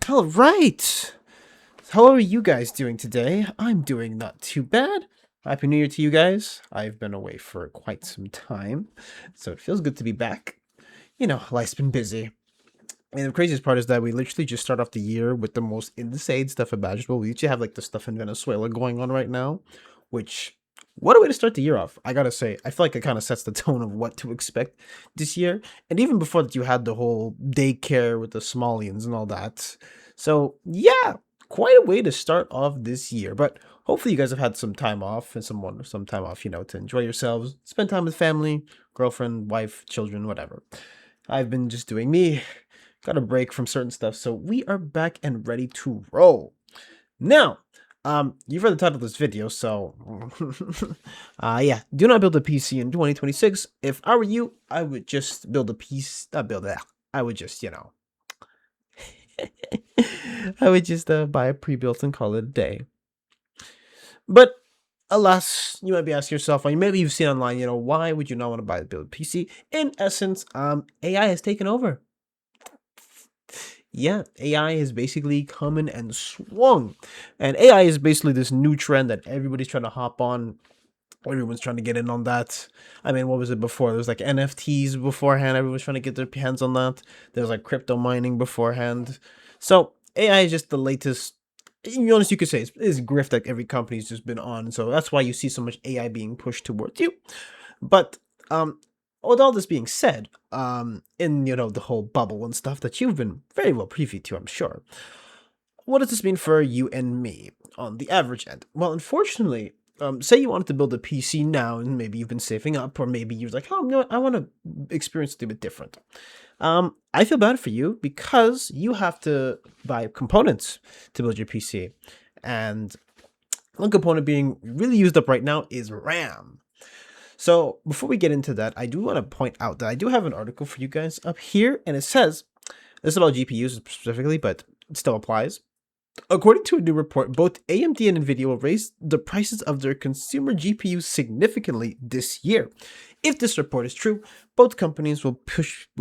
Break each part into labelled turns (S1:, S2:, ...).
S1: All right. How are you guys doing today? I'm doing not too bad. Happy New Year to you guys. I've been away for quite some time, so it feels good to be back. Life's been busy. And the craziest part is that we literally just start off the year with the most insane stuff imaginable. We usually have like the stuff in Venezuela going on right now, which what a way to start the year off. I gotta say, I feel like it kind of sets the tone of what to expect this year. And even before that, you had the whole daycare with the Somalians and all that. So yeah, quite a way to start off this year. But hopefully, you guys have had some time off and some time off, to enjoy yourselves, spend time with family, girlfriend, wife, children, whatever. I've been just doing me, got a break from certain stuff, so we are back and ready to roll. Now, you've read the title of this video, so yeah, do not build a PC in 2026. If I were you, I would just build a PC, not build that. I would just, I would just buy a pre-built and call it a day. But alas, you might be asking yourself, or maybe you've seen online, why would you not want to buy a build PC? In essence, AI has taken over. Yeah, AI has basically come in and swung. And AI is basically this new trend that everybody's trying to hop on. Everyone's trying to get in on that. I mean, what was it before? There was like NFTs beforehand. Everyone's trying to get their hands on that. There's like crypto mining beforehand. So AI is just the latest. To be honest, you could say it's grift that every company's just been on. So that's why you see so much AI being pushed towards you. But with all this being said, in the whole bubble and stuff that you've been very well privy to, I'm sure. What does this mean for you and me on the average end? Well, unfortunately, say you wanted to build a PC now, and maybe you've been saving up, or maybe you're like, oh, I want to experience something a bit different. I feel bad for you because you have to buy components to build your PC, and one component being really used up right now is RAM. So before we get into that, I do want to point out that I do have an article for you guys up here, and it says this is about GPUs specifically, but it still applies. According to a new report, both AMD and Nvidia will raise the prices of their consumer GPUs significantly this year. If this report is true, both companies will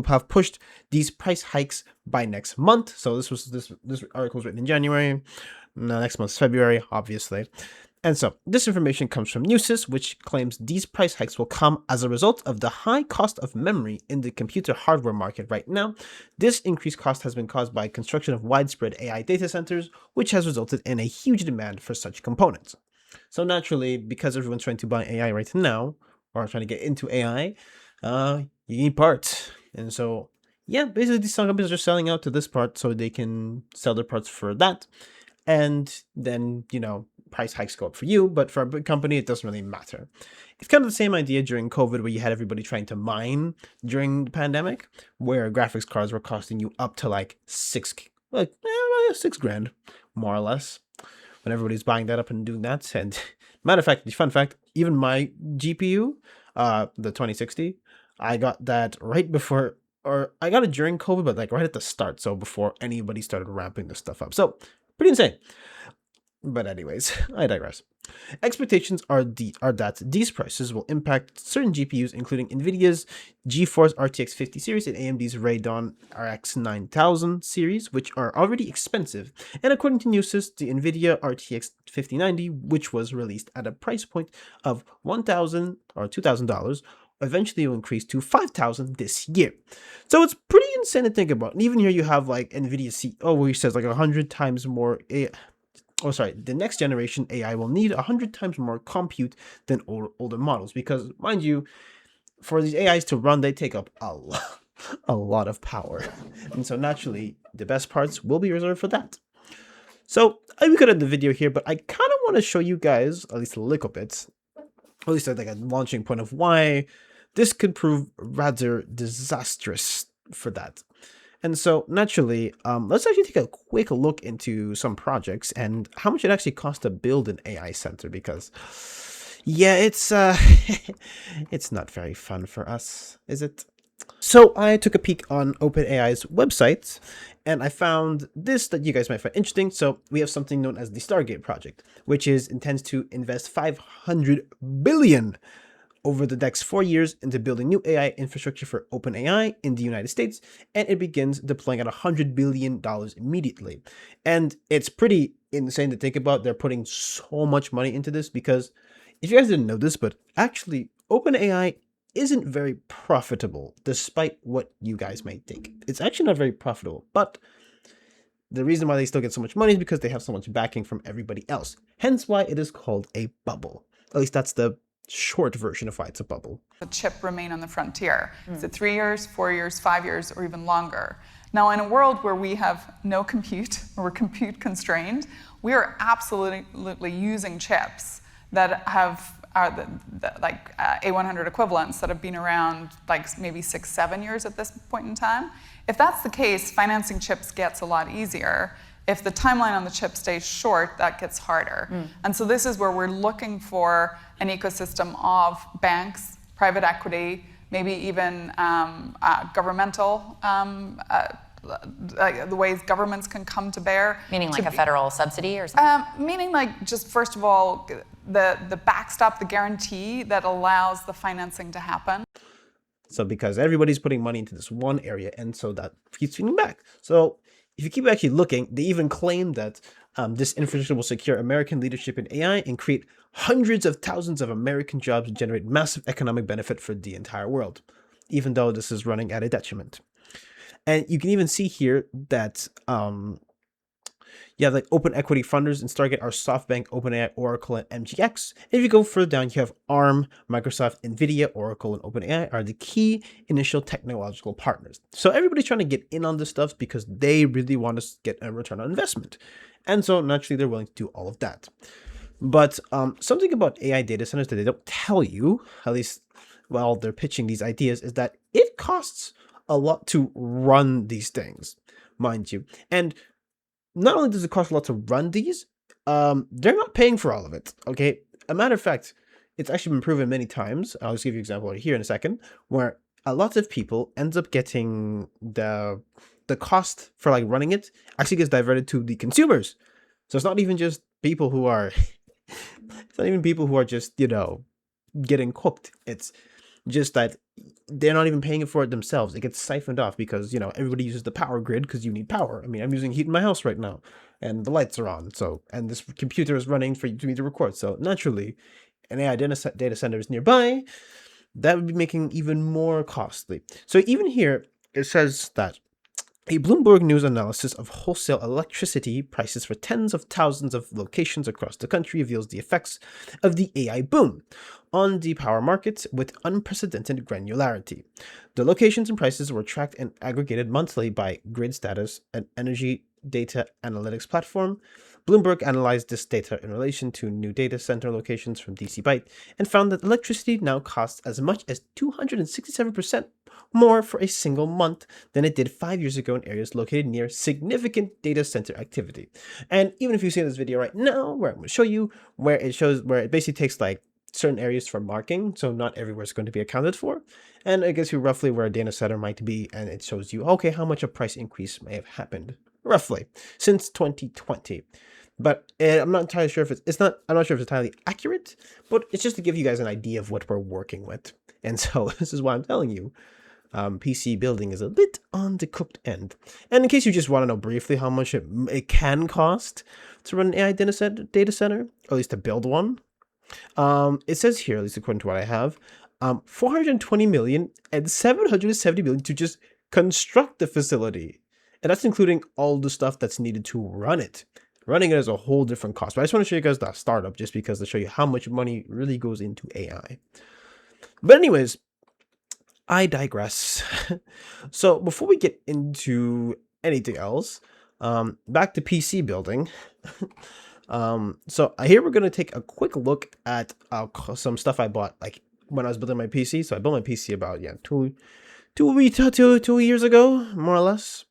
S1: have pushed these price hikes by next month. So this article was written in January. Next month's February, obviously. And so, this information comes from Newsys, which claims these price hikes will come as a result of the high cost of memory in the computer hardware market right now. This increased cost has been caused by construction of widespread AI data centers, which has resulted in a huge demand for such components. So naturally, because everyone's trying to buy AI right now, or trying to get into AI, you need parts. And so, yeah, basically these companies are selling out to this part so they can sell their parts for that. And then, price hikes go up for you, but for a big company, it doesn't really matter. It's kind of the same idea during COVID, where you had everybody trying to mine during the pandemic, where graphics cards were costing you up to like $6,000, more or less, when everybody's buying that up and doing that. And matter of fact, fun fact, even my GPU, the 2060, I got that right before, or I got it during COVID, but like right at the start, so before anybody started ramping this stuff up. So pretty insane. But anyways, I digress. Expectations are that these prices will impact certain GPUs, including NVIDIA's GeForce RTX 50 series and AMD's Radeon RX 9000 series, which are already expensive. And according to Newsys, the NVIDIA RTX 5090, which was released at a price point of $1,000 or $2,000, eventually will increase to $5,000 this year. So it's pretty insane to think about. And even here you have like NVIDIA CEO, where he says like 100 times more the next generation AI will need 100 times more compute than older models, because, mind you, for these AIs to run, they take up a lot of power. And so naturally, the best parts will be reserved for that. So we could end the video here, but I kind of want to show you guys, at least a little bit, at least like a launching point of why this could prove rather disastrous for that. And so naturally, let's actually take a quick look into some projects and how much it actually costs to build an AI center, because yeah, it's it's not very fun for us, is it? So I took a peek on OpenAI's website, and I found this that you guys might find interesting. So we have something known as the Stargate project, which intends to invest 500 billion over the next 4 years into building new AI infrastructure for OpenAI in the United States, and it begins deploying at $100 billion immediately. And it's pretty insane to think about. They're putting so much money into this because if you guys didn't know this, but actually OpenAI isn't very profitable, despite what you guys may think. It's actually not very profitable, but the reason why they still get so much money is because they have so much backing from everybody else. Hence why it is called a bubble. At least that's the short version of why it's a bubble.
S2: The chip remain on the frontier. Is it 3 years, 4 years, 5 years, or even longer? Now, in a world where we have no compute, or we're compute constrained, we are absolutely using chips that are like A100 equivalents that have been around like maybe 6-7 years at this point in time. If that's the case, financing chips gets a lot easier. If the timeline on the chip stays short, that gets harder. And so this is where we're looking for an ecosystem of banks, private equity, maybe even governmental, the ways governments can come to bear.
S3: Meaning like a federal subsidy or something?
S2: Meaning like just first of all, the backstop, the guarantee that allows the financing to happen.
S1: So because everybody's putting money into this one area, and so that keeps feeding back. So if you keep actually looking, they even claim that this infrastructure will secure American leadership in AI and create hundreds of thousands of American jobs and generate massive economic benefit for the entire world, even though this is running at a detriment. And you can even see here that like open equity funders in Stargate are SoftBank, OpenAI, Oracle, and MGX. And if you go further down, you have ARM, Microsoft, NVIDIA, Oracle, and OpenAI are the key initial technological partners. So everybody's trying to get in on this stuff because they really want to get a return on investment. And so naturally, they're willing to do all of that. But something about AI data centers that they don't tell you, at least while they're pitching these ideas, is that it costs a lot to run these things, mind you. And not only does it cost a lot to run these, they're not paying for all of it, okay? A matter of fact, it's actually been proven many times. I'll just give you an example right here in a second, where a lot of people ends up getting the cost for like running it actually gets diverted to the consumers. So it's not even just people who are, it's not even people who are just, getting cooked. It's just that they're not even paying for it themselves. It gets siphoned off because, everybody uses the power grid because you need power. I mean, I'm using heat in my house right now and the lights are on. So, and this computer is running for me to record. So naturally, an AI data center is nearby. That would be making even more costly. So even here, it says that a Bloomberg News analysis of wholesale electricity prices for tens of thousands of locations across the country reveals the effects of the AI boom on the power markets with unprecedented granularity. The locations and prices were tracked and aggregated monthly by Grid Status, an energy data analytics platform. Bloomberg analyzed this data in relation to new data center locations from DC Byte and found that electricity now costs as much as 267% more for a single month than it did 5 years ago in areas located near significant data center activity. And even if you see this video right now, where I'm going to show you, where it basically takes like certain areas for marking, so not everywhere is going to be accounted for, and it gives you roughly where a data center might be, and it shows you, okay, how much a price increase may have happened, roughly, since 2020. But I'm not entirely sure if I'm not sure if it's entirely accurate, but it's just to give you guys an idea of what we're working with. And so this is why I'm telling you, PC building is a bit on the cooked end. And in case you just want to know briefly how much it can cost to run an AI data center, or at least to build one, it says here, at least according to what I have, 420 million and 770 million to just construct the facility. And that's including all the stuff that's needed to run it. Running it is a whole different cost. But I just want to show you guys that startup just because to show you how much money really goes into AI. But anyways, I digress. So before we get into anything else, back to PC building. So here we're going to take a quick look at some stuff I bought like when I was building my PC. So I built my PC about 2 years ago, more or less.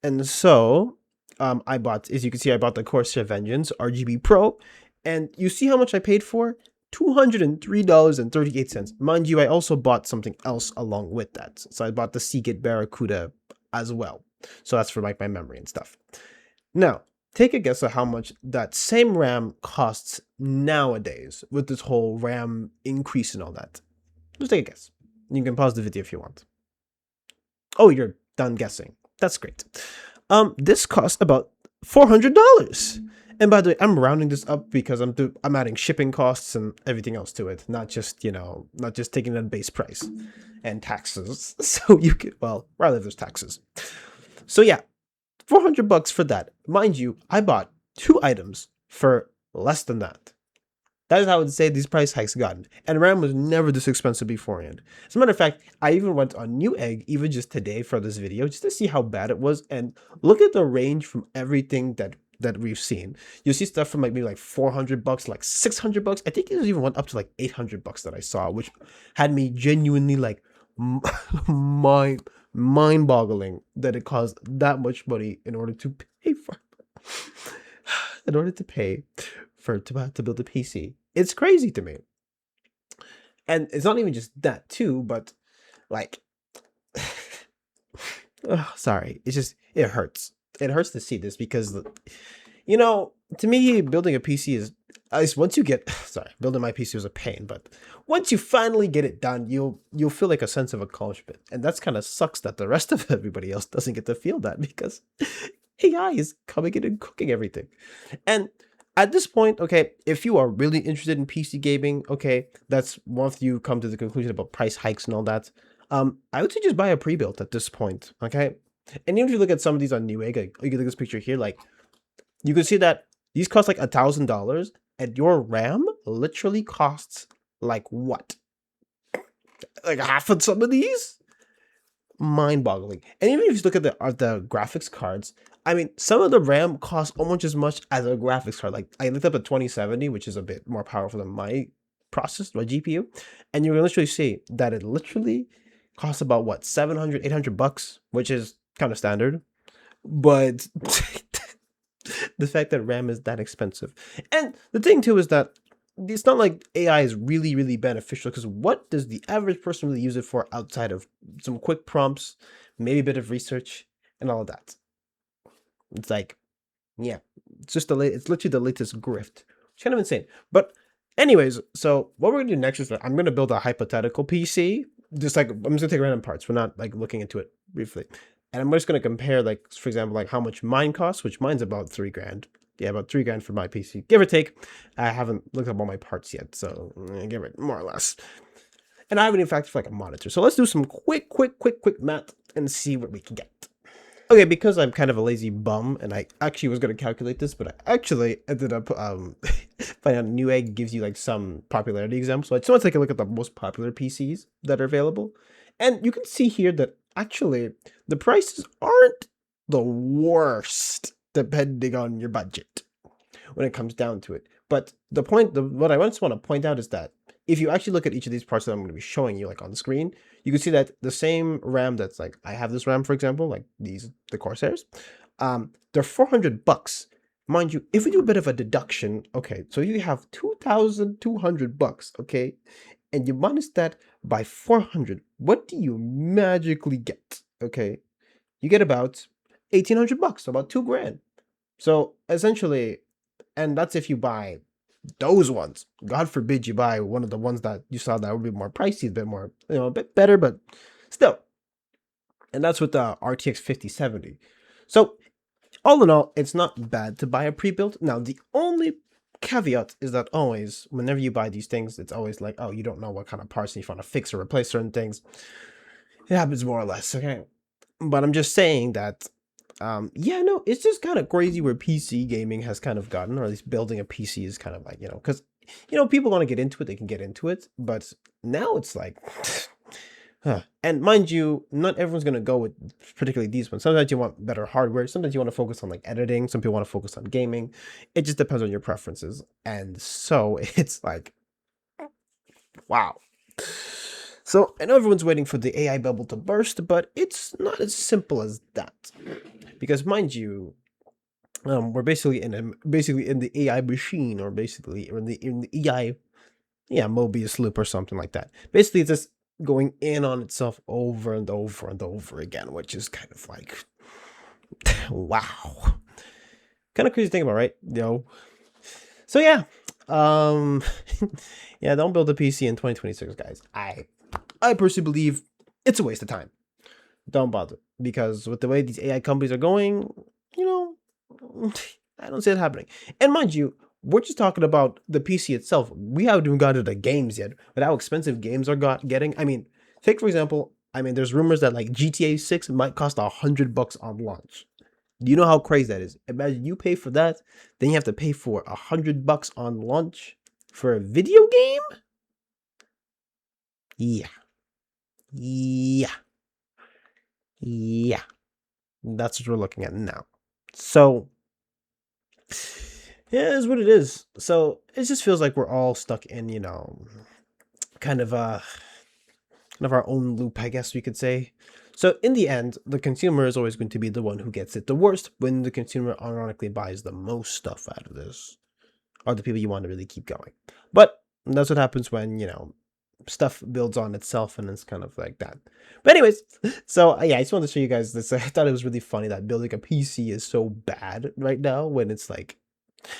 S1: And so I bought, as you can see, I bought the Corsair Vengeance RGB Pro, and you see how much I paid for? $203.38. Mind you, I also bought something else along with that. So I bought the Seagate Barracuda as well. So that's for like my memory and stuff. Now, take a guess at how much that same RAM costs nowadays with this whole RAM increase and all that. Just take a guess. You can pause the video if you want. Oh, you're done guessing. That's great. This costs about $400. And by the way, I'm rounding this up because I'm adding shipping costs and everything else to it, not just, not just taking that base price and taxes. So you can, well, rather there's taxes. So yeah, $400 for that. Mind you, I bought 2 items for less than that. That is how I would say these price hikes gotten. And RAM was never this expensive beforehand. As a matter of fact, I even went on Newegg even just today for this video just to see how bad it was. And look at the range from everything that we've seen. You'll see stuff from like maybe like $400, like $600. I think it even went up to like $800 that I saw, which had me genuinely like mind-boggling that it cost that much money in order to pay for to build a PC. It's crazy to me. And it's not even just that too, but like sorry, it hurts. It hurts to see this because to me building a PC is, at least once you get building my PC was a pain, but once you finally get it done, you'll feel like a sense of accomplishment. And that's kind of sucks that the rest of everybody else doesn't get to feel that because AI is coming in and cooking everything. And at this point, okay, if you are really interested in PC gaming, okay, that's once you come to the conclusion about price hikes and all that, I would say just buy a pre-built at this point, okay? And even if you look at some of these on Newegg, like, you can look at this picture here, like, you can see that these cost like $1,000, and your RAM literally costs like what? Like half of some of these? Mind-boggling. And even if you look at the graphics cards, I mean, some of the RAM costs almost as much as a graphics card. Like, I looked up a 2070, which is a bit more powerful than my GPU, and you can literally see that it literally costs about what, $700, $800, which is kind of standard. But the fact that RAM is that expensive, and the thing too is that it's not like AI is really, really beneficial, because what does the average person really use it for outside of some quick prompts, maybe a bit of research, and all of that? It's like, yeah, it's literally the latest grift. It's kind of insane. But anyways, so what we're gonna do next is that I'm gonna build a hypothetical PC. Just like, I'm just gonna take random parts. We're not like looking into it briefly. And I'm just gonna compare, like, for example, like how much mine costs, which mine's about $3,000. Yeah, about $3,000 for my PC, give or take. I haven't looked up all my parts yet, so give it more or less. And I haven't even factored for like a monitor. So let's do some quick math and see what we can get. Okay, because I'm kind of a lazy bum, and I actually was going to calculate this, but I actually ended up finding out Newegg gives you like some popularity examples. So I just want to take a look at the most popular PCs that are available. And you can see here that actually the prices aren't the worst, depending on your budget when it comes down to it. But what I just want to point out is that if you actually look at each of these parts that I'm going to be showing you like on the screen, you can see that the same RAM that's like, I have this RAM, for example, like the Corsairs, they're $400. Mind you, if we do a bit of a deduction, okay, so you have $2,200, okay, and you minus that by 400, what do you magically get? Okay, you get about $1,800, so about $2,000. So essentially, and that's if you buy those ones. God forbid you buy one of the ones that you saw that would be more pricey, a bit more, a bit better, but still. And that's with the RTX 5070. So all in all, it's not bad to buy a pre-built. Now, the only caveat is that always, whenever you buy these things, it's always like, oh, you don't know what kind of parts, and if you want to fix or replace certain things. It happens more or less, okay? But I'm just saying that yeah, no, it's just kind of crazy where PC gaming has kind of gotten, or at least building a PC is kind of like, because, people want to get into it, they can get into it, but now it's like, and mind you, not everyone's going to go with particularly these ones. Sometimes you want better hardware, sometimes you want to focus on like editing, some people want to focus on gaming. It just depends on your preferences, and so it's like, wow. So I know everyone's waiting for the AI bubble to burst, but it's not as simple as that. Because mind you, we're basically in the AI machine, or basically in the AI, Mobius loop or something like that. Basically, it's just going in on itself over and over and over again, which is kind of like, wow, kind of crazy to think about, right? So yeah, yeah, don't build a PC in 2026, guys. I personally believe it's a waste of time. Don't bother, because with the way these AI companies are going, you know, I don't see it happening. And mind you, we're just talking about the PC itself. We haven't even got to the games yet, but how expensive games are getting. I mean, take for example, I mean, there's rumors that like GTA 6 might cost $100 on launch. Do you know how crazy that is? Imagine you pay for that, then you have to pay for $100 on launch for a video game? Yeah. Yeah. Yeah. That's what we're looking at now. So, yeah, it is what it is. So, it just feels like we're all stuck in, you know, kind of our own loop, I guess we could say. So in the end, the consumer is always going to be the one who gets it the worst when the consumer ironically buys the most stuff out of this, are the people you want to really keep going. But that's what happens when, you know, stuff builds on itself, and it's kind of like that. But anyways, so yeah, I just wanted to show you guys this. I thought it was really funny that building a PC is so bad right now, when it's like,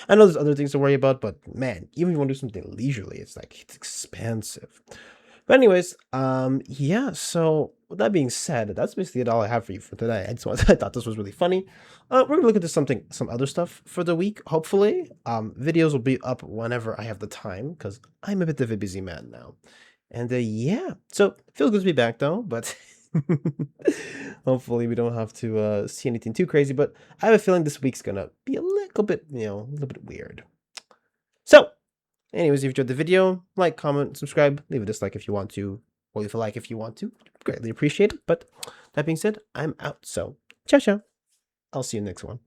S1: I know there's other things to worry about, but man, even if you want to do something leisurely, it's like, it's expensive. But anyways, yeah, so with that being said, that's basically all I have for you for today. I thought this was really funny. We're gonna look into some other stuff for the week, hopefully. Videos will be up whenever I have the time, because I'm a bit of a busy man now. And yeah, so feels good to be back though, but hopefully we don't have to see anything too crazy. But I have a feeling this week's gonna be a little bit, you know, a little bit weird. So anyways, if you enjoyed the video, like, comment, subscribe, leave a dislike if you want to, or leave a like if you want to. Greatly appreciate it. But that being said, I'm out. So, ciao, ciao. I'll see you next one.